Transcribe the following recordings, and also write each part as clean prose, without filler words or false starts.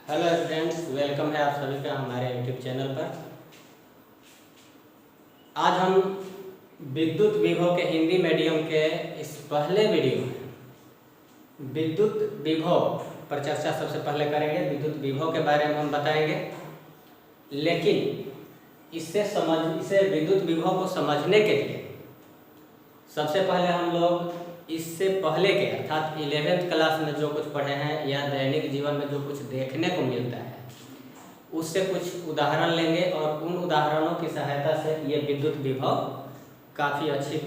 Hello friends, welcome है आप सभी का हमारे यूट्यूब चैनल पर। आज हम विद्युत विभव के हिंदी मीडियम के इस पहले वीडियो में विद्युत विभव पर चर्चा सबसे पहले करेंगे। विद्युत विभव के बारे में हम बताएंगे, लेकिन इसे विद्युत विभव को समझने के लिए सबसे पहले हम लोग इससे पहले के अर्थात 11th क्लास में जो कुछ पढ़े हैं या दैनिक जीवन में जो कुछ देखने को मिलता है उससे कुछ उदाहरण लेंगे और उन उदाहरणों की सहायता से ये विद्युत विभव काफ़ी अच्छी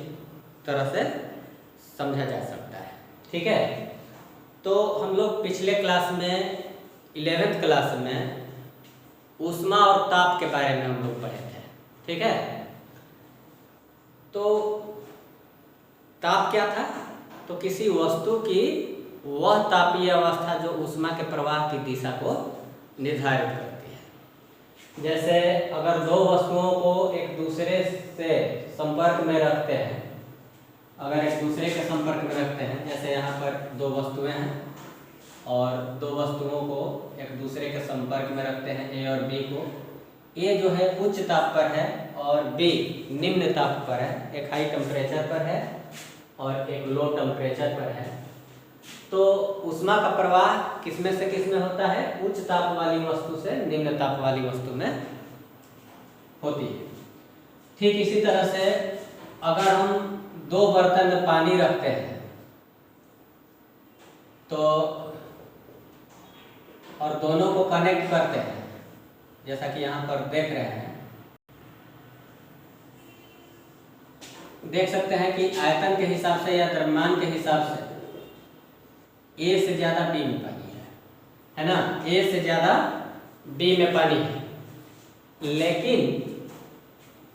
तरह से समझा जा सकता है। ठीक है, तो हम लोग पिछले क्लास में 11th क्लास में ऊष्मा और ताप के बारे में हम लोग पढ़े थे। ठीक है, तो ताप क्या था? तो किसी वस्तु की वह तापीय अवस्था जो ऊष्मा के प्रवाह की दिशा को निर्धारित करती है। जैसे अगर दो वस्तुओं को एक दूसरे से संपर्क में रखते हैं, जैसे यहाँ पर दो वस्तुएं हैं और दो वस्तुओं को एक दूसरे के संपर्क में रखते हैं, ए और बी को। ए जो है उच्च ताप पर है और बी निम्न ताप पर है, एक हाई टेम्परेचर पर है और एक लो टेम्परेचर पर है। तो ऊष्मा का प्रवाह किसमें से किसमें होता है? उच्च ताप वाली वस्तु से निम्न ताप वाली वस्तु में होती है। ठीक इसी तरह से अगर हम दो बर्तन में पानी रखते हैं तो और दोनों को कनेक्ट करते हैं, जैसा कि यहाँ पर देख रहे हैं, देख सकते हैं कि आयतन के हिसाब से या द्रव्यमान के हिसाब से ए से ज्यादा बी में पानी है ना? ए से ज्यादा बी में पानी है। लेकिन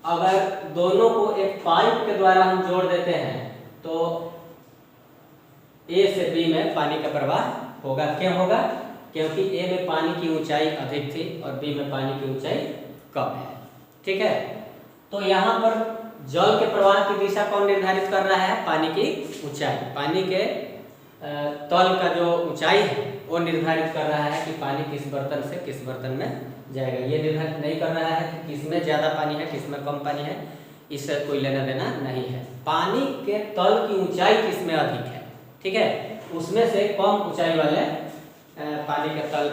अगर दोनों को एक पाइप के द्वारा हम जोड़ देते हैं तो ए से बी में पानी का प्रवाह होगा। क्यों होगा? क्योंकि ए में पानी की ऊंचाई अधिक थी और बी में पानी की ऊंचाई कम है। ठीक है, तो यहाँ पर जल के प्रवाह की दिशा कौन निर्धारित कर रहा है? पानी की ऊंचाई। पानी के तल का जो ऊंचाई है वो निर्धारित कर रहा है कि पानी किस बर्तन से किस बर्तन में जाएगा। ये निर्धारित नहीं कर रहा है कि किसमें ज़्यादा पानी है किसमें कम पानी है, इससे कोई लेना देना नहीं है। पानी के तल की ऊंचाई किसमें अधिक है, ठीक है, उसमें से कम ऊंचाई वाले पानी के तल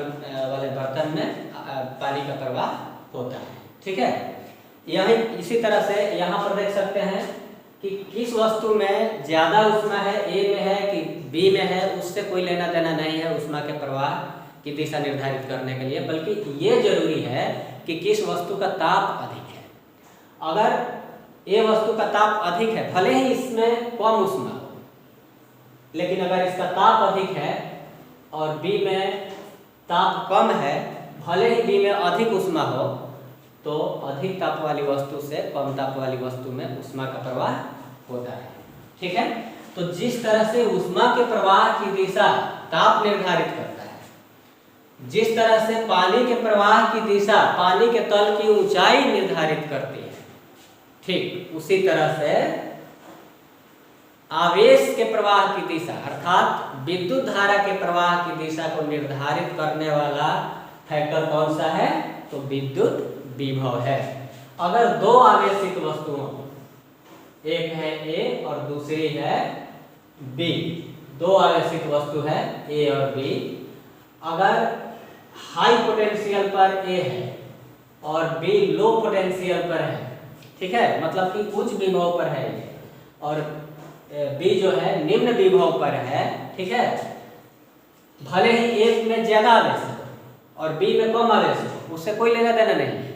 वाले बर्तन में पानी का प्रवाह होता है। ठीक है, यही इसी तरह से यहाँ पर देख सकते हैं कि किस वस्तु में ज़्यादा ऊष्मा है, ए में है कि बी में है, उससे कोई लेना देना नहीं है ऊष्मा के प्रवाह की दिशा निर्धारित करने के लिए, बल्कि ये जरूरी है कि किस वस्तु का ताप अधिक है। अगर ए वस्तु का ताप अधिक है, भले ही इसमें कम ऊष्मा हो, लेकिन अगर इसका ताप अधिक है और बी में ताप कम है, भले ही बी में अधिक ऊष्मा हो, तो अधिक ताप वाली वस्तु से कम ताप वाली वस्तु में ऊष्मा का प्रवाह होता है। ठीक है, तो जिस तरह से ऊष्मा के प्रवाह की दिशा ताप निर्धारित करता है, जिस तरह से पानी के प्रवाह की दिशा पानी के तल की ऊंचाई निर्धारित करती है, ठीक उसी तरह से आवेश के प्रवाह की दिशा अर्थात विद्युत धारा के प्रवाह की दिशा को निर्धारित करने वाला फैक्टर कौन सा है? तो विद्युत विभव है। अगर दो आवेशित वस्तुओं, एक है ए और दूसरी है बी, दो आवेशित वस्तु है ए और बी, अगर हाई पोटेंशियल पर ए है और बी लो पोटेंशियल पर है, ठीक है, मतलब कि उच्च विभव पर है ये, और बी जो है निम्न विभव पर है, ठीक है, भले ही एक में ज्यादा आवेश हो और बी में कम आवेश हो, उससे कोई लेना देना नहीं है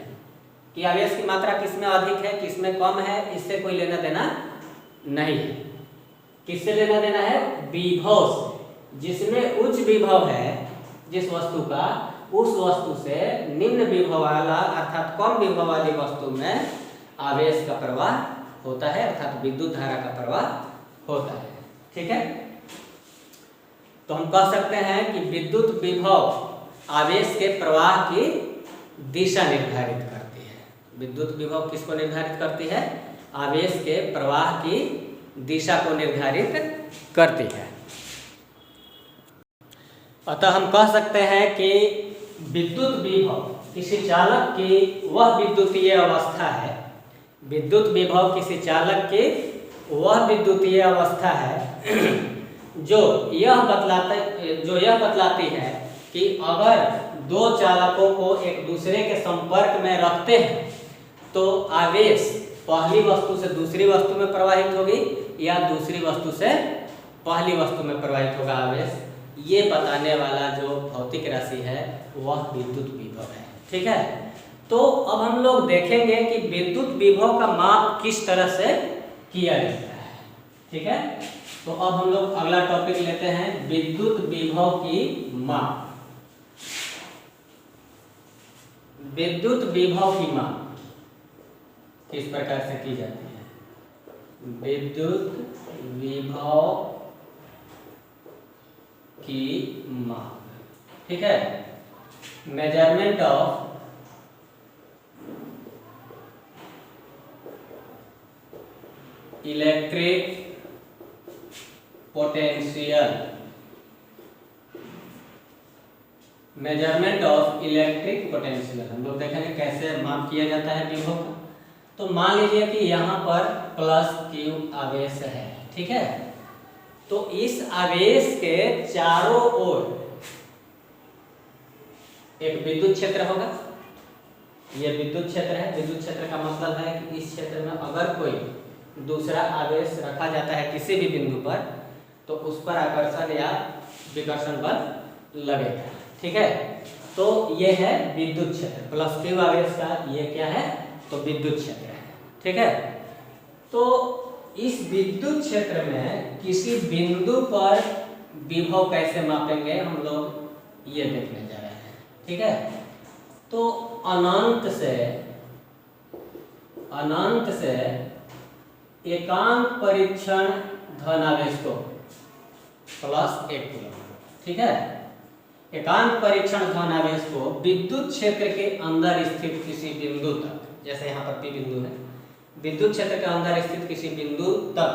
कि आवेश की मात्रा किसमें अधिक है किसमें कम है, इससे कोई लेना देना नहीं है। किससे लेना देना है? विभव से। जिसमें उच्च विभव है जिस वस्तु का, उस वस्तु से निम्न विभव वाला अर्थात कम विभव वाली वस्तु में आवेश का प्रवाह होता है, अर्थात विद्युत धारा का प्रवाह होता है। ठीक है, तो हम कह सकते हैं कि विद्युत विभव आवेश के प्रवाह की दिशा निर्धारित करती है। विद्युत विभव किसको निर्धारित करती है? आवेश के प्रवाह की दिशा को निर्धारित करती है। अतः हम कह सकते हैं कि विद्युत विभव किसी चालक की वह विद्युतीय अवस्था है, विद्युत विभव किसी चालक की वह विद्युतीय अवस्था है जो यह बतलाती है कि अगर दो चालकों को एक दूसरे के संपर्क में रखते हैं तो आवेश पहली वस्तु से दूसरी वस्तु में प्रवाहित होगी या दूसरी वस्तु से पहली वस्तु में प्रवाहित होगा आवेश। ये बताने वाला जो भौतिक राशि है वह विद्युत विभव है। ठीक है, तो अब हम लोग देखेंगे कि विद्युत विभव का माप किस तरह से किया जाता है। ठीक है, तो अब हम लोग अगला टॉपिक लेते हैं विद्युत विभव की माप। विद्युत विभव की माप किस प्रकार से की जाती है? विद्युत विभव की माप। ठीक है, measurement of electric potential, measurement of electric potential हम लोग देखेंगे कैसे माप किया जाता है विभव का। तो मान लीजिए कि यहाँ पर प्लस क्यू आवेश है। ठीक है, तो इस आवेश के चारों ओर एक विद्युत क्षेत्र होगा। यह विद्युत क्षेत्र है। विद्युत क्षेत्र का मतलब है कि इस क्षेत्र में अगर कोई दूसरा आवेश रखा जाता है किसी भी बिंदु पर तो उस पर आकर्षण या विकर्षण बल लगेगा। ठीक है, तो यह है विद्युत क्षेत्र। प्लस क्यू आवेश का ये क्या है? तो विद्युत क्षेत्र है। ठीक है, तो इस विद्युत क्षेत्र में किसी बिंदु पर विभव कैसे मापेंगे हम लोग ये देखने जा रहे हैं। ठीक है, तो अनंत से एकांक परीक्षण धनावेश को प्लस 1 कूलम। ठीक है, एकांक परीक्षण धनावेश को विद्युत क्षेत्र के अंदर स्थित किसी बिंदु तक, जैसे यहाँ पर P बिंदु है, विद्युत क्षेत्र के अंदर स्थित किसी बिंदु तक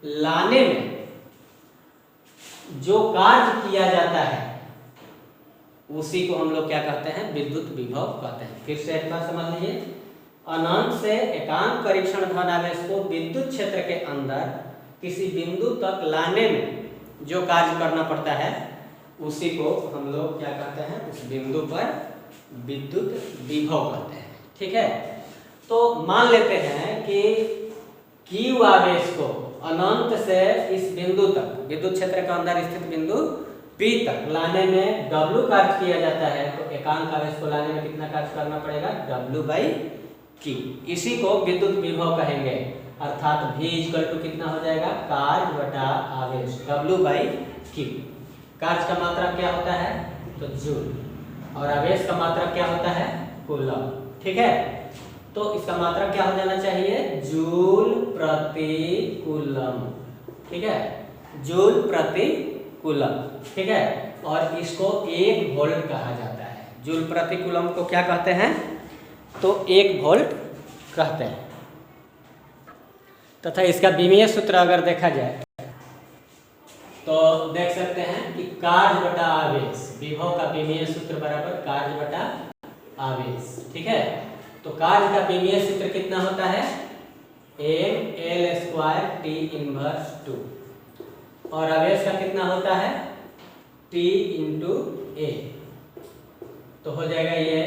लाने में जो कार्य किया जाता है उसी को हम लोग क्या कहते हैं? विद्युत विभव कहते हैं। फिर से एक बार समझ लीजिए, अनंत से एकांक परीक्षण धनावेश को विद्युत क्षेत्र के अंदर किसी बिंदु तक लाने में जो कार्य करना पड़ता है उसी को हम लोग क्या कहते हैं? उस बिंदु पर विद्युत विभव कहते हैं। ठीक है, तो मान लेते हैं कि Q आवेश को अनंत से इस बिंदु तक, विद्युत क्षेत्र के अंदर स्थित बिंदु P तक लाने में W कार्य किया जाता है। तो एकांक आवेश को लाने में कितना कार्य करना पड़ेगा? W/Q। इसी को विद्युत विभव कहेंगे, अर्थात V = कितना हो जाएगा? कार्य बटा आवेश, W/Q। कार्य का मात्रक क्या होता है? तो जूल। और आवेश का मात्रक क्या होता है? कूलम। ठीक है, तो इसका मात्रक क्या हो जाना चाहिए? जूल प्रति कूलम। ठीक है, जूल प्रति कूलम। ठीक है, और इसको 1 वोल्ट कहा जाता है। जूल प्रति कूलम को क्या कहते हैं? तो 1 वोल्ट कहते हैं। तथा इसका विमीय सूत्र अगर देखा जाए तो देख सकते हैं कि कार्य बटा आवेश, विभव का विमीय सूत्र बराबर कार्य बटा आवेश। ठीक है, तो कार्य का विमीय सूत्र कितना होता है? mL² T inverse 2। और आवेश का कितना होता है? T × A। तो हो जाएगा ये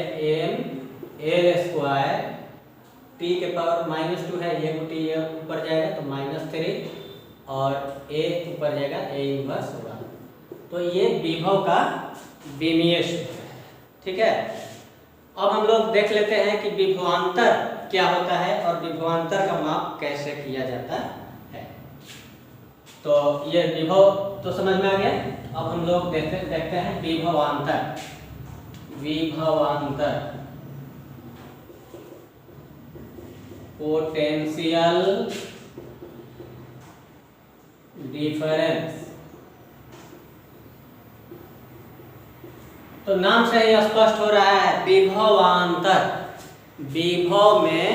mL² T के पावर -2 है, ये T ऊपर जाएगा तो -3 और A ऊपर जाएगा, A इनवर्स होगा। तो ये विभव का विमीय सूत्र है। ठीक है, अब हम लोग देख लेते हैं कि विभवांतर क्या होता है और विभवांतर का माप कैसे किया जाता है। तो ये विभव तो समझ में आ गया। अब हम लोग देखते हैं विभवांतर। Potential difference. तो नाम से ही स्पष्ट हो रहा है, विभवांतर, विभव में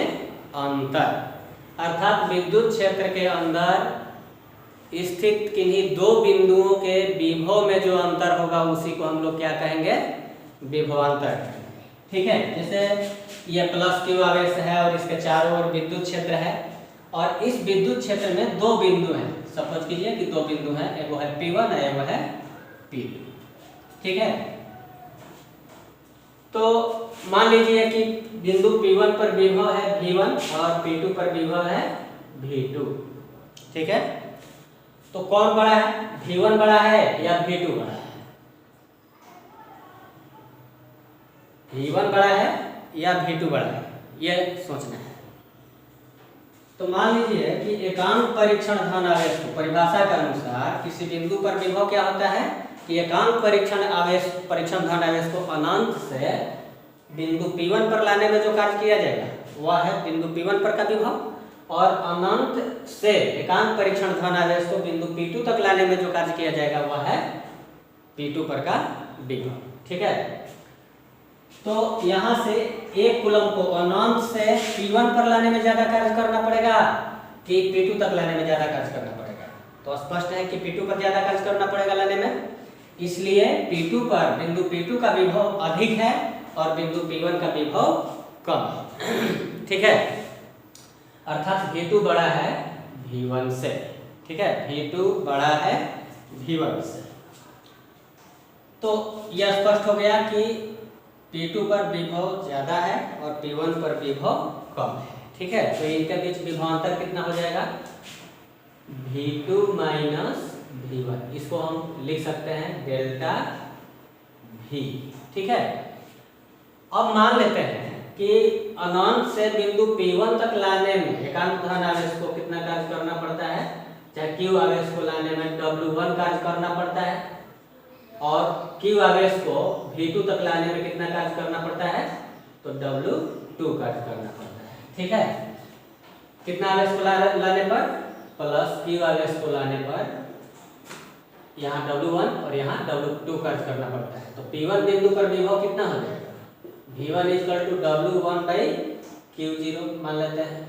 अंतर, अर्थात विद्युत क्षेत्र के अंदर स्थित किन्हीं दो बिंदुओं के विभव में जो अंतर होगा उसी को हम लोग क्या कहेंगे? विभवांतर। ठीक है, जैसे ये प्लस क्यू आवेश है और इसके चारों ओर विद्युत क्षेत्र है, और इस विद्युत क्षेत्र में दो बिंदु हैं। सपोज कीजिए कि दो बिंदु हैं, एक वो है P1 और एक वो है P2। ठीक है, तो मान लीजिए कि बिंदु P1 पर विभव है V1 और P2 पर विभव है V2। ठीक है, तो कौन बड़ा है, V1 बड़ा है या V2 बड़ा है? V1 बड़ा है या V2 बड़ा है, ये सोचना है। तो मान लीजिए कि एकांक परीक्षण धन आवेश को परिभाषा के अनुसार किसी बिंदु पर विभव क्या होता है कि एकांक परीक्षण धन आवेश को अनंत से बिंदु P1 पर लाने में जो कार्य किया जाएगा वह है बिंदु P1 पर का विभव, और अनंत से एकांक परीक्षण धन आवेश को बिंदु P2 तक लाने में जो कार्य किया जाएगा वह है P2 पर का विभव। ठीक है, तो यहाँ से एक कूलम को अनंत से P1 पर लाने में ज्यादा कार्य करना पड़ेगा कि P2 तक लाने में ज्यादा कार्य करना पड़ेगा? तो स्पष्ट है कि P2 पर ज्यादा कार्य करना पड़ेगा लाने में, इसलिए P2 पर बिंदु P2 का विभव अधिक है और बिंदु P1 का विभव कम है। ठीक है, अर्थात V2 बड़ा है V1 से। ठीक है, V2 बड़ा है V1 से। तो यह स्पष्ट हो गया कि P2 पर विभव ज्यादा है और P1 पर विभव कम है। ठीक है, तो इनके बीच विभवांतर कितना हो जाएगा, V2 माइनस V1। इसको हम लिख सकते हैं डेल्टा V। ठीक है, अब मान लेते हैं कि अनंत से बिंदु P1 तक लाने में एकांक धन आवेश को कितना कार्य करना पड़ता है, चाहे Q आवेश को लाने में W1 कार्य करना पड़ता है, और Q आवेश को V2 तक लाने में कितना कार्य करना पड़ता है, तो W2 कार्य करना पड़ता है। ठीक है, कितना आवेश को लाने पर, प्लस Q आवेश को लाने पर यहाँ W1 और यहाँ W2 कार्य करना पड़ता है। तो P1 बिंदु पर विभव कितना हो जाएगा, V1 equal to W1 by Q0 मान लेते हैं।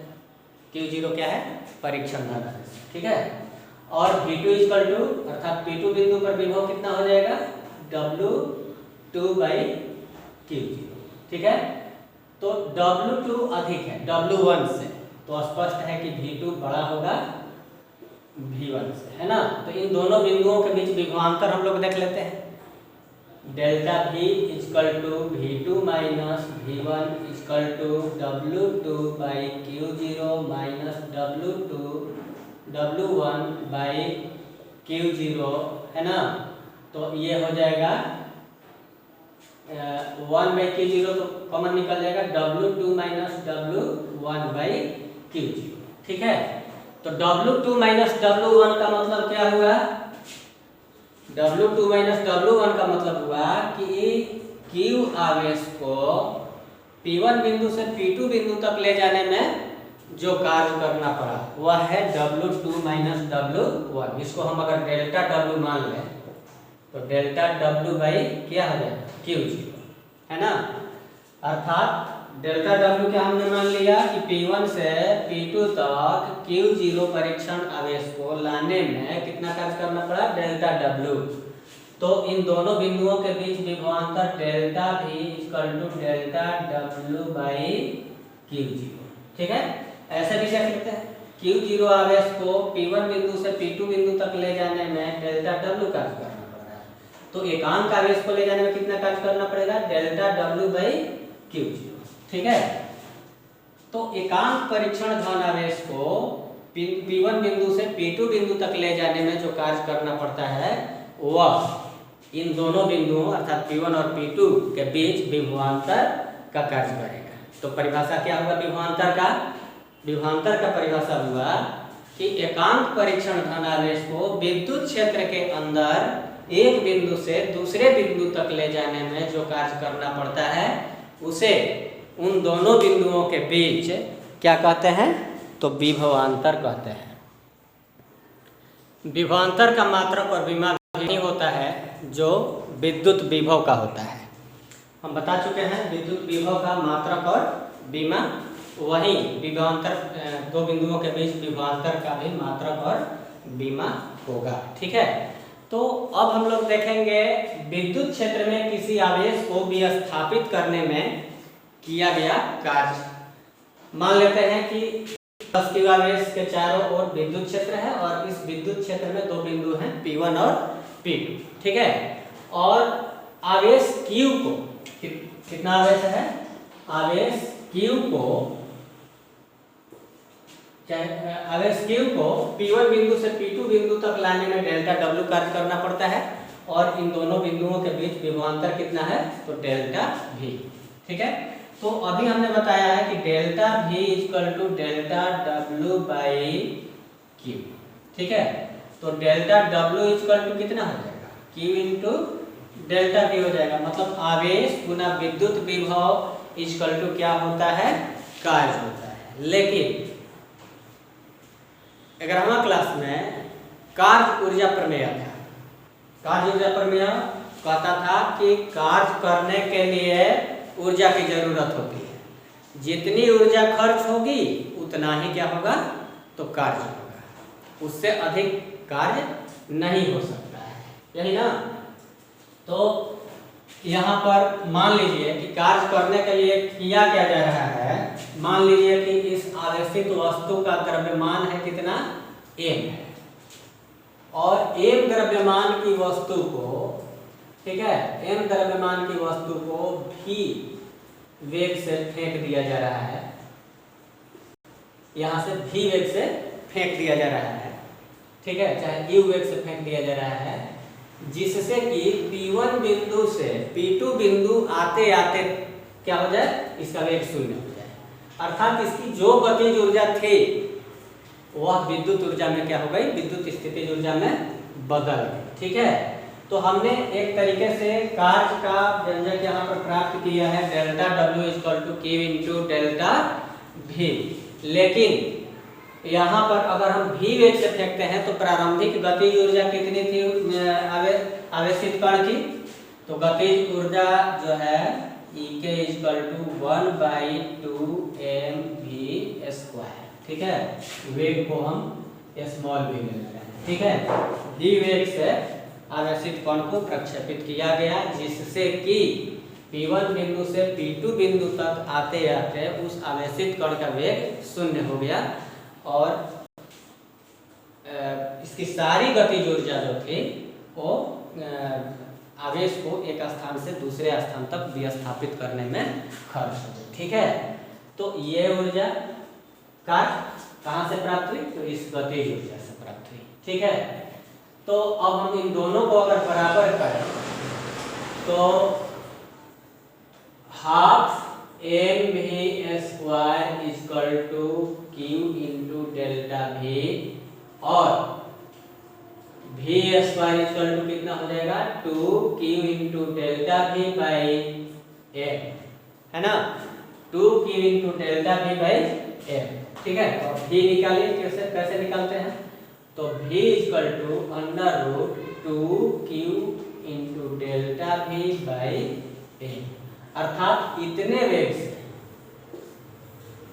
Q0 क्या है, परीक्षण धन आवेश। ठीक है, और V2 इक्वल टू अर्थात P2 बिंदु पर विभव कितना हो जाएगा, W2 बाई Q0। ठीक है, तो W2 अधिक है W1 से, तो स्पष्ट है कि V2 बड़ा होगा V1 से, है ना। तो इन दोनों बिंदुओं के बीच विभवांतर हम लोग देख लेते हैं। Delta V equal to V2 minus V1 equal to W2 by Q0 minus W1 by Q0, है ना। तो ये हो जाएगा 1 बाई Q0 तो कॉमन निकल जाएगा, W2 minus W1 by Q0। ठीक है, तो W2 माइनस W1 का मतलब क्या हुआ, W2 माइनस W1 का मतलब हुआ कि Q आवेश को P1 बिंदु से P2 बिंदु तक ले जाने में जो कार्य करना पड़ा वह है W2 माइनस W1। इसको हम अगर डेल्टा W मान लें तो डेल्टा W बाई क्या हो जाएगा, Q0, है ना। अर्थात डेल्टा W क्या हमने मान लिया कि P1 से P2 तक Q0 परीक्षण आवेश को लाने में कितना कार्य करना पड़ा, डेल्टा W। तो इन दोनों बिंदुओं के बीच विभवांतर delta V equal to delta W by Q0। ठीक है, ऐसे भी लिख सकते हैं, Q0 आवेश को P1 बिंदु से P2 बिंदु तक ले जाने में डेल्टा W कार्य करना पड़ रहा है, तो एकांक आवेश को ले जाने में कितना कार्य करना पड़ेगा, डेल्टा W बाई Q0। ठीक है, तो एकांक परीक्षण धन आवेश को P1 बिंदु से P2 बिंदु तक ले जाने में जो कार्य करना पड़ता है वह इन दोनों बिंदुओं अर्थात P1 और P2 के बीच विभवांतर का कार्य करेगा। तो परिभाषा क्या हुआ विभवांतर का, विभवांतर का परिभाषा हुआ कि एकांक परीक्षण धन आवेश को विद्युत क्षेत्र के अंदर एक बिंदु से दूसरे बिंदु तक ले जाने में जो कार्य करना पड़ता है उसे उन दोनों बिंदुओं के बीच क्या कहते हैं, तो विभवांतर कहते हैं। विभवांतर का मात्रक और विमा नहीं होता है जो विद्युत विभव का होता है। हम बता चुके हैं विद्युत विभव का मात्रक और विमा, वही विभवांतर दो बिंदुओं के बीच विभवांतर का भी मात्रक और विमा होगा। ठीक है, तो अब हम लोग देखेंगे विद्युत क्षेत्र में किसी आवेश को विस्थापित करने में किया गया कार्य। मान लेते हैं कि 10 q आवेश के चारों ओर विद्युत क्षेत्र है और इस विद्युत क्षेत्र में दो बिंदु हैं P1 और P2, ठीक है। और आवेश Q को कितना आवेश है, आवेश Q को P1 बिंदु से P2 बिंदु तक लाने में डेल्टा W कार्य करना पड़ता है और इन दोनों बिंदुओं के बीच विभवांतर कितना है, तो डेल्टा V, ठीक है। तो अभी हमने बताया है कि delta V equal to delta W by Q, ठीक है। तो डेल्टा W इक्वल टू कितना हो जाएगा, Q इंटू डेल्टा V हो जाएगा। मतलब आवेश गुना विद्युत विभव इक्वल टू क्या होता है, कार्य होता है। लेकिन 11वां क्लास में कार्य ऊर्जा प्रमेय था। कार्य ऊर्जा प्रमेय कहता था कि कार्य करने के लिए ऊर्जा की जरूरत होती है, जितनी ऊर्जा खर्च होगी उतना ही क्या होगा, तो कार्य होगा, उससे अधिक कार्य नहीं हो सकता है, यही ना। तो यहाँ पर मान लीजिए कि कार्य करने के लिए किया क्या जा रहा है, मान लीजिए कि इस आवेशित वस्तु का द्रव्यमान है कितना, m है, और m द्रव्यमान की वस्तु को, ठीक है, m द्रव्यमान की वस्तु को v वेग से फेंक दिया जा रहा है, यहाँ से v वेग से फेंक दिया जा रहा है, ठीक है, चाहे u वेग से फेंक दिया जा रहा है, जिससे कि P1 बिंदु से P2 बिंदु आते आते क्या हो जाए, इसका वेग शून्य हो जाए। अर्थात इसकी जो गतिज ऊर्जा थी वह विद्युत ऊर्जा में क्या हो गई, विद्युत स्थितिज ऊर्जा में बदल गई, ठीक है। तो हमने एक तरीके से कार्य का व्यंजक यहाँ पर प्राप्त किया है, delta W equal to Q into delta V। लेकिन यहाँ पर अगर हम V वेग से फेंकते हैं तो प्रारंभिक गतिज ऊर्जा कितनी थी आवेशित कण की, तो गतिज ऊर्जा जो है EK इक्वल टू 1/2mv², ठीक है। वेग को हम स्मॉल v ले रहे हैं, ठीक है। V वेग से आवेशित कण को प्रक्षेपित किया गया, जिससे कि P1 बिंदु से P2 बिंदु तक आते आते उस आवेशित कण का वेग शून्य हो गया और इसकी सारी गतिज ऊर्जा जो थी वो आवेश को एक स्थान से दूसरे स्थान तक विस्थापित करने में खर्च हो गई, ठीक है। तो ये ऊर्जा कहाँ से प्राप्त हुई, तो इस गतिज ऊर्जा से प्राप्त हुई, ठीक है। तो अब हम इन दोनों को अगर बराबर करें तो ½ mv² equal to Q into delta V और v² इक्वल टू कितना हो जाएगा, 2Q into delta V by m, है ना, 2Q into delta V by m, ठीक है। और v निकालिए, कैसे निकालते हैं, तो v equal to √2Q into delta V by m। अर्थात इतने वेग से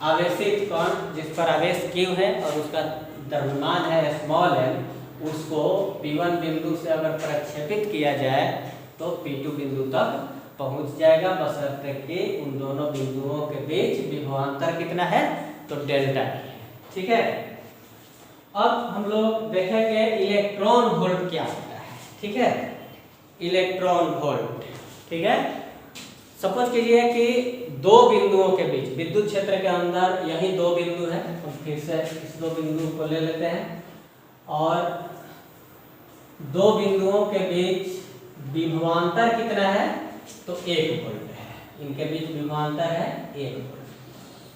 आवेशित कण जिस पर आवेश Q है और उसका द्रव्यमान है स्मॉल m, उसको P1 बिंदु से अगर प्रक्षेपित किया जाए तो P2 बिंदु तक पहुंच जाएगा, बशर्ते कि उन दोनों बिंदुओं के बीच विभवांतर कितना है, तो डेल्टा है, ठीक है। अब हम लोग देखेंगे इलेक्ट्रॉन वोल्ट क्या होता है, ठीक है। इलेक्ट्रॉन वोल्ट, ठीक है। सपोज कीजिए कि दो बिंदुओं के बीच विद्युत क्षेत्र के अंदर यही दो बिंदु है, तो फिर से इस दो बिंदु को ले लेते हैं और दो बिंदुओं के बीच विभवांतर कितना है, तो 1 वोल्ट है, इनके बीच विभवांतर है 1 वोल्ट,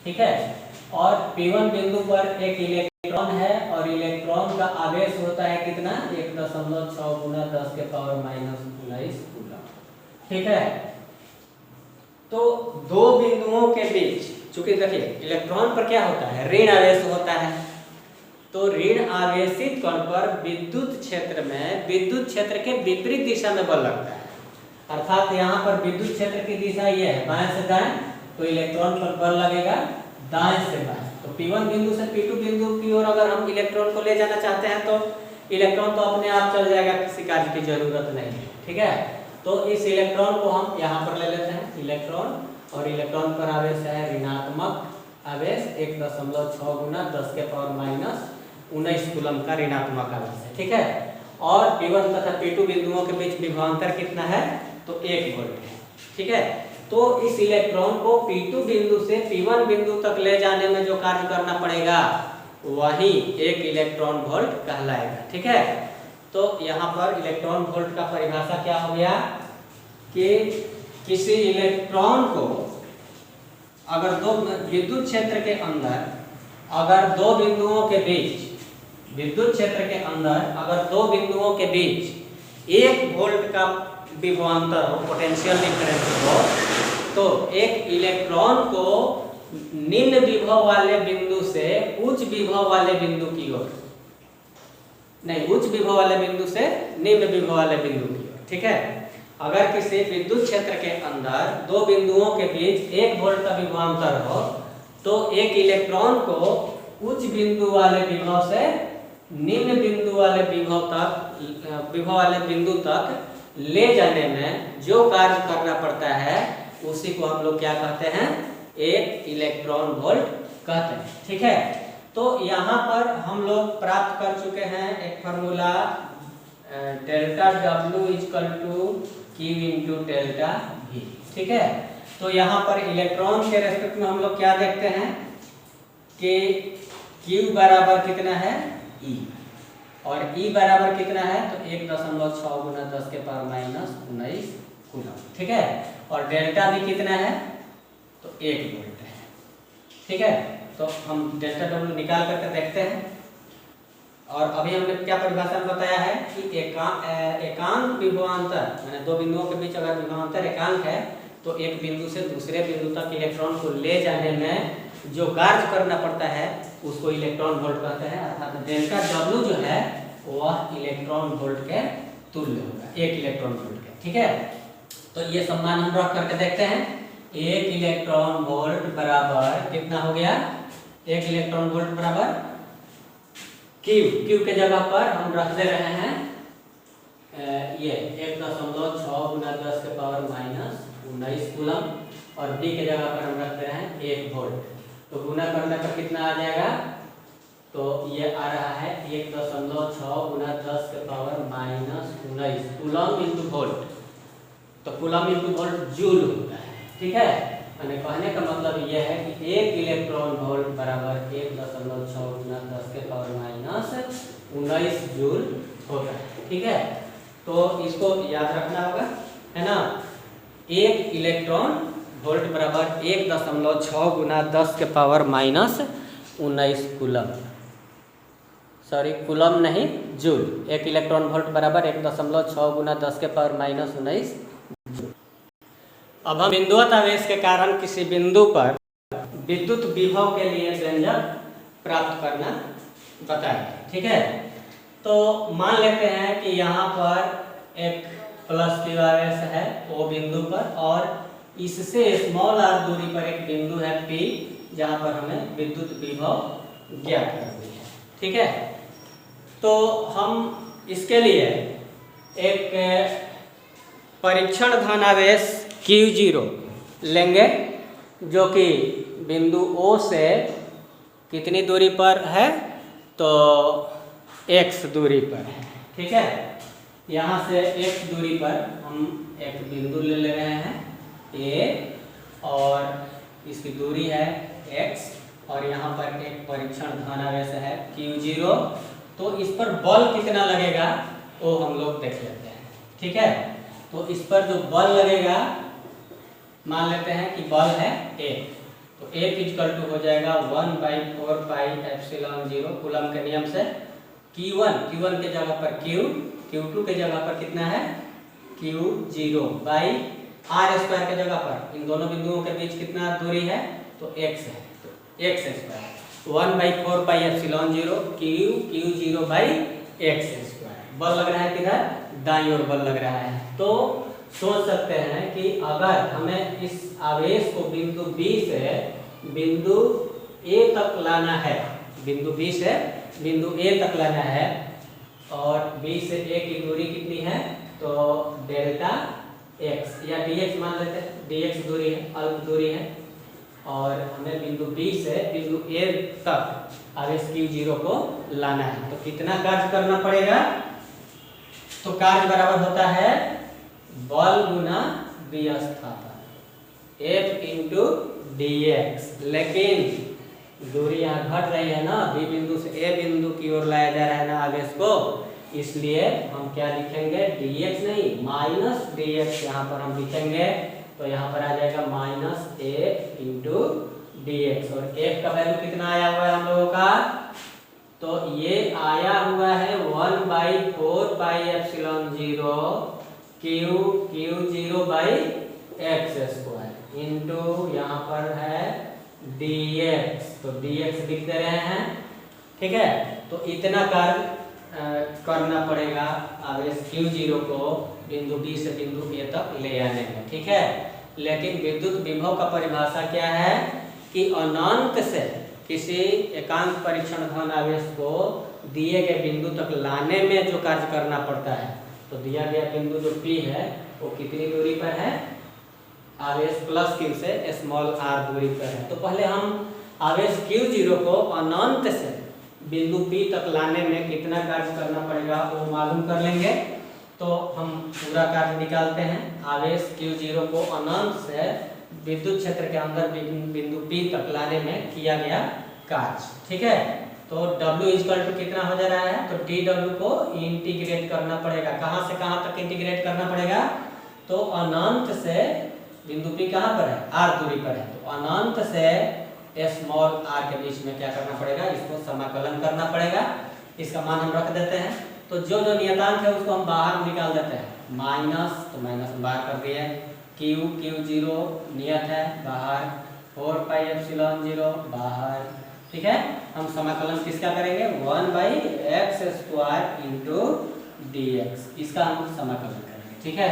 ठीक है। और P1 बिंदु पर एक इलेक्ट्रॉन है और इलेक्ट्रॉन का आवेश होता है कितना, 1.6 गुना 10 के पावर -19 कूलम, ठीक है। तो दो बिंदुओं के बीच, चूंकि देखिए इलेक्ट्रॉन पर क्या होता है, ऋण आवेश होता है, तो ऋण आवेशित कण पर विद्युत क्षेत्र में विद्युत क्षेत्र के विपरीत दिशा में बल लगता है। अर्थात यहाँ पर विद्युत क्षेत्र की दिशा ये है बाएं से दाएं, तो इलेक्ट्रॉन पर बल लगेगा दाएं से बाएं। तो P1 बिंदु से P2 बिंदु की ओर अगर हम इलेक्ट्रॉन को ले जाना चाहते हैं तो इलेक्ट्रॉन तो अपने आप चल जाएगा, किसी कार्य की जरूरत नहीं है। ठीक है, तो इस इलेक्ट्रॉन को हम यहाँ पर ले लेते हैं इलेक्ट्रॉन, और इलेक्ट्रॉन पर आवेश है ऋणात्मक आवेश 1.6 गुना 10 के पावर माइनस 19 कूलम का ऋणात्मक आवेश है। ठीक है, और P1 तथा P2 बिंदुओं के बीच विभवांतर कितना है, तो 1 वोल्ट है। ठीक है, तो इस इलेक्ट्रॉन को P2 बिंदु से P1 बिंदु तक ले जाने में जो कार्य करना पड़ेगा वही 1 इलेक्ट्रॉन वोल्ट कहलाएगा। ठीक है, तो यहाँ पर इलेक्ट्रॉन वोल्ट का परिभाषा क्या हो गया कि किसी इलेक्ट्रॉन को अगर दो विद्युत क्षेत्र के अंदर अगर दो बिंदुओं के बीच विद्युत क्षेत्र के अंदर अगर दो बिंदुओं के बीच 1 वोल्ट का विभवांतर हो, पोटेंशियल डिफरेंस हो, तो एक इलेक्ट्रॉन को निम्न विभव वाले बिंदु से उच्च विभव वाले बिंदु की ओर, नहीं उच्च विभव वाले बिंदु से निम्न विभव वाले बिंदु की ओर। ठीक है, अगर किसी विद्युत क्षेत्र के अंदर दो बिंदुओं के बीच 1 वोल्ट का विभवांतर हो, तो एक इलेक्ट्रॉन को उच्च बिंदु वाले विभव से निम्न बिंदु वाले विभव वाले बिंदु तक ले जाने में जो कार्य करना पड़ता है उसी को हम लोग क्या कहते हैं, 1 इलेक्ट्रॉन वोल्ट कहते हैं। ठीक है, तो यहाँ पर हम लोग प्राप्त कर चुके हैं एक formula delta W equal to Q into delta V। ठीक है, तो यहाँ पर इलेक्ट्रॉन के रेस्पेक्ट में हम लोग क्या देखते हैं कि Q बराबर कितना है E, और E बराबर कितना है, तो 1.6 गुना 10 के पावर माइनस 19 कूलम। ठीक है, और डेल्टा भी कितना है, तो 1 वोल्ट है। ठीक है, तो हम डेल्टा W निकाल करके देखते हैं। और अभी हमने क्या परिभाषा में बताया है कि एकांक विभवांतर, माने दो बिंदुओं के बीच अगर विभवांतर एकांक है तो एक बिंदु से दूसरे बिंदु तक इलेक्ट्रॉन को ले जाने में जो कार्य करना पड़ता है उसको इलेक्ट्रॉन वोल्ट कहते हैं। अर्थात डेल्टा W जो है वह इलेक्ट्रॉन वोल्ट के तुल्य होगा, 1 इलेक्ट्रॉन वोल्ट के। ठीक है, तो ये सम्मान हम रख करके देखते हैं। 1 इलेक्ट्रॉन वोल्ट बराबर कितना हो गया, 1 इलेक्ट्रॉन वोल्ट बराबर Q के जगह पर हम रख दे रहे हैं ये 1.6 गुना 10 के पावर माइनस 19 कूलम, और B के जगह पर हम रख दे रहे हैं 1 वोल्ट। तो गुना करने पर कितना आ जाएगा, तो ये आ रहा है 1.6 गुना 10 के power minus 19 coulomb into volt. तो कूलम इंटू वोल्ट जूल होता है। ठीक है, मैंने कहने का मतलब यह है कि 1 इलेक्ट्रॉन वोल्ट बराबर 1.6 गुना 10 के पावर माइनस 19 जूल होता है। ठीक है, तो इसको याद रखना होगा, है ना। 1 इलेक्ट्रॉन वोल्ट बराबर 1.6 गुना 10 के power minus 19 coulomb, sorry coulomb नहीं जूल। 1 इलेक्ट्रॉन वोल्ट बराबर 1.6 गुना 10 के पावर माइनस 19 जूल। अब हम बिंदुवत आवेश के कारण किसी बिंदु पर विद्युत विभव के लिए व्यंजक प्राप्त करना बताएंगे। ठीक है, तो मान लेते हैं कि यहाँ पर एक प्लस Q आवेश है O बिंदु पर, और इससे स्मॉल r दूरी पर एक बिंदु है P जहाँ पर हमें विद्युत विभव ज्ञात करनी है। ठीक है, तो हम इसके लिए एक परीक्षण धनावेश Q0 लेंगे जो कि बिंदु O से कितनी दूरी पर है, तो x दूरी पर है। ठीक है, यहाँ से x दूरी पर हम एक बिंदु ले रहे हैं A, और इसकी दूरी है x, और यहाँ पर एक परीक्षण धनावेश है Q0। तो इस पर बल कितना लगेगा वो हम लोग देख लेते हैं। ठीक है, तो इस पर जो बल लगेगा मान लेते हैं कि बल है A, तो A इक्वल टू हो जाएगा 1/4 पाई एप्सिलॉन 0 कूलम के नियम से। Q1 के जगह पर Q, Q2 के जगह पर कितना है Q0 बाई R स्क्वायर के जगह पर इन दोनों बिंदुओं के बीच कितना दूरी है, तो x है, तो x square 1/4 pi epsilon 0 Q0 by x square. बल लग रहा है किधर, दाईं ओर बल लग रहा है। तो सोच सकते हैं कि अगर हमें इस आवेश को बिंदु B से बिंदु A तक लाना है, बिंदु B से बिंदु A तक लाना है, और बी से ए की दूरी कितनी है, तो डेल्टा एक्स या dx मान लेते हैं, dx दूरी है, अल्प दूरी है, और हमें बिंदु बी से बिंदु ए तक आवेश Q0 को लाना है। तो कितना कार्य करना पड़ेगा, तो कार्य बराबर होता है बल गुना विस्थापन F इंटू dx। लेकिन दूरी यहाँ घट रही है ना, बी बिंदु से ए बिंदु की ओर लाया जा रहा है ना आवेश को, इसलिए हम क्या लिखेंगे, dx नहीं माइनस dx यहाँ पर हम लिखेंगे। तो यहाँ पर आ जाएगा माइनस ए इंटू dx, और f का वैल्यू कितना आया हुआ है हम लोगों का, तो ये आया हुआ है 1/4πε0 Q0/x² इंटू यहाँ पर है dx, तो dx लिख दे रहे हैं, ठीक है। तो इतना कार्य करना पड़ेगा आवेश Q0 को बिंदु B से बिंदु A तक ले आने में, ठीक है। लेकिन विद्युत विभव का परिभाषा क्या है कि अनंत से किसी एकांक परीक्षण धन आवेश को दिए गए बिंदु तक लाने में जो कार्य करना पड़ता है, तो दिया गया बिंदु जो P है वो कितनी दूरी पर है, आवेश प्लस Q से स्मॉल r दूरी पर है। तो पहले हम आवेश Q0 को अनंत से बिंदु P तक लाने में कितना कार्य करना पड़ेगा वो मालूम कर लेंगे। तो हम पूरा कार्य निकालते हैं। आवेश Q0 को अनंत से विद्युत क्षेत्र के अंदर बिंदु P तक लाने में किया गया कार्य, ठीक है। तो W इक्वल टू कितना हो जा रहा है, तो dW को इंटीग्रेट करना पड़ेगा। कहाँ से कहाँ तक इंटीग्रेट करना पड़ेगा, तो अनंत से बिंदु P कहाँ पर है, r दूरी पर है, तो अनंत से स्मॉल r के बीच में क्या करना पड़ेगा, इसको समाकलन करना पड़ेगा। इसका मान हम रख देते हैं। तो जो जो नियतांक है उसको हम बाहर निकाल देते हैं, माइनस, तो माइनस बाहर कर दिए, Q0 नियत है बाहर, 4πε0 बाहर, ठीक है। हम समाकलन किसका करेंगे, 1/x² इंटू dx, इसका हम समाकलन करेंगे, ठीक है।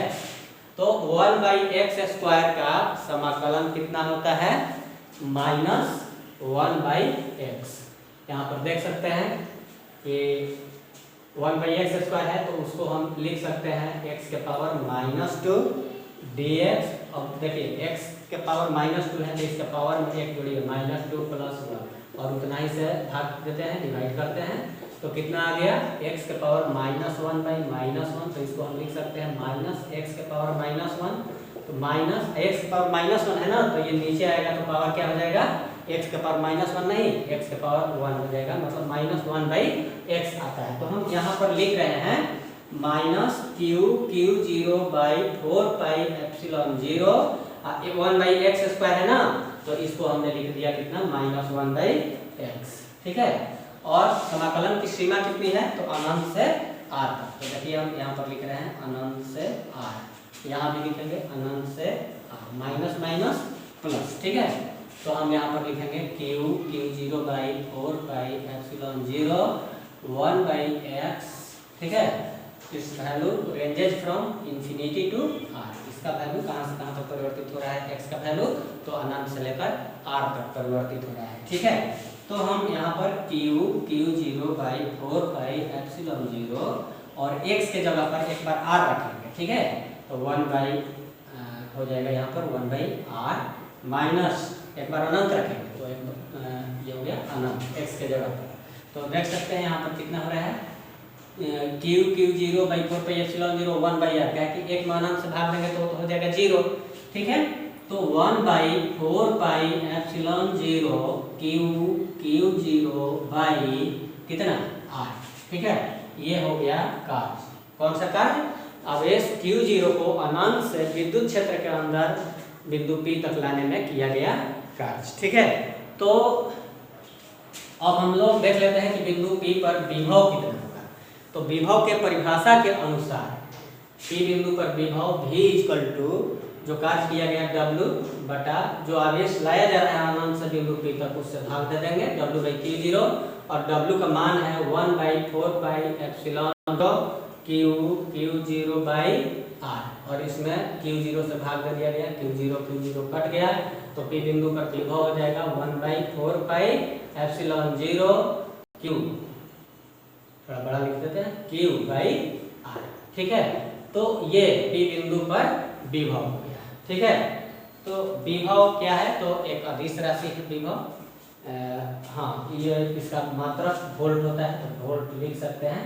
तो 1/x² का समाकलन कितना होता है, माइनस 1/x। यहाँ पर देख सकते हैं कि 1/x² है, तो उसको हम लिख सकते हैं x के पावर -2 dx। अब देखिए x के पावर -2 है, तो इसके पावर में एक जोड़िए, -2 + 1, और उतना ही से भाग देते हैं, डिवाइड करते हैं। तो कितना आ गया, x के पावर -1/-1, तो इसको हम लिख सकते हैं -x के पावर -1। तो माइनस x के पावर -1 है ना, तो ये नीचे आएगा, तो पावर क्या हो जाएगा, x के पावर -1 नहीं, x के पावर 1 हो जाएगा, मतलब -1/x आता है। तो हम यहाँ पर लिख रहे हैं -Q0/4πε0, 1/x² है ना, तो इसको हमने लिख दिया कितना, -1/x, ठीक है। और समाकलन की सीमा कितनी है, तो अनंत से r तक। तो देखिए हम यहाँ पर लिख रहे हैं अनंत से r, यहाँ भी लिखेंगे अनंत से r, माइनस माइनस प्लस, ठीक है। तो हम यहाँ पर लिखेंगे Q0/4πε0 1/x, ठीक है। इस value ranges from infinity to r, इसका वैल्यू कहाँ से कहाँ तक परिवर्तित हो रहा है, x का वैल्यू तो अनंत से लेकर r तक परिवर्तित हो रहा है, ठीक है। तो हम यहाँ पर Q0/4πε0 और x के जगह पर एक बार r रखेंगे, ठीक है। तो 1/, हो जाएगा यहाँ पर 1/r, माइनस एक बार अनंत रखेंगे, तो ये हो गया अनंत x के जगह पर। तो देख सकते हैं यहाँ पर कितना हो रहा है, Q0/4πε0 1/r, क्या कि एक में अनंत से भाग देंगे तो हो जाएगा 0, ठीक है। तो 1/4πε0 Q0 कितना r, ठीक है। ये हो गया कार्य। कौन सा कार्य, आवेश Q0 को अनंत से विद्युत क्षेत्र के अंदर बिंदु P तक लाने में किया गया कार्य, ठीक है। तो अब हम लोग देख लेते हैं कि बिंदु P पर विभव कितना होगा। तो विभव के परिभाषा के अनुसार P बिंदु पर विभव V इक्वल टू जो कार्य किया गया W बटा जो आवेश लाया जा रहा है अनंत से बिंदु P तक, उससे भाग दे देंगे W/Q0, और W का मान है 1/4πε0 Q0/r, और इसमें Q0 से भाग दे दिया गया, Q0 कट गया, तो P बिंदु पर विभव हो जाएगा 1/4πε0 Q, थोड़ा बड़ा लिख देते हैं, Q/R। ठीक है, तो ये P बिंदु पर विभव हो गया। ठीक है, तो विभव क्या है, तो एक अदिश राशि है विभव। हाँ, ये इसका मात्रक वोल्ट होता है तो वोल्ट लिख सकते हैं,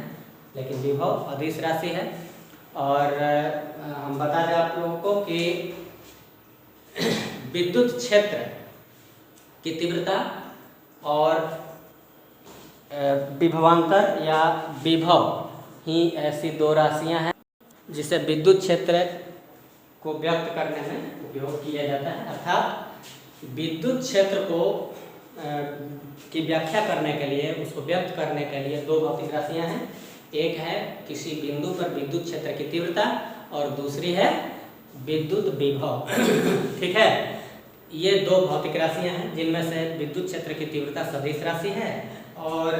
लेकिन विभव अदिश राशि है। और हम बता दें आप लोगों को कि विद्युत क्षेत्र की तीव्रता और विभवांतर या विभव ही ऐसी दो राशियां हैं जिसे विद्युत क्षेत्र को व्यक्त करने में उपयोग किया जाता है। अर्थात विद्युत क्षेत्र को की व्याख्या करने के लिए, उसको व्यक्त करने के लिए दो भौतिक राशियां हैं। एक है किसी बिंदु पर विद्युत क्षेत्र की तीव्रता और दूसरी है विद्युत विभव। ठीक है, ये दो भौतिक राशियां हैं जिनमें से विद्युत क्षेत्र की तीव्रता सदिश राशि है और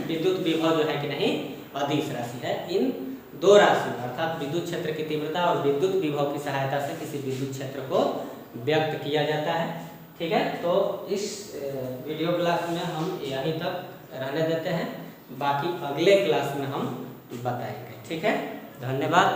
विद्युत विभव जो है कि नहीं, अदिश राशि है। इन दो राशियों अर्थात विद्युत क्षेत्र की तीव्रता और विद्युत विभव की सहायता से किसी विद्युत क्षेत्र को व्यक्त किया जाता है। ठीक है, तो इस वीडियो क्लास में हम यहीं तक रहने देते हैं, बाकी अगले क्लास में हम बताएंगे। ठीक है, धन्यवाद।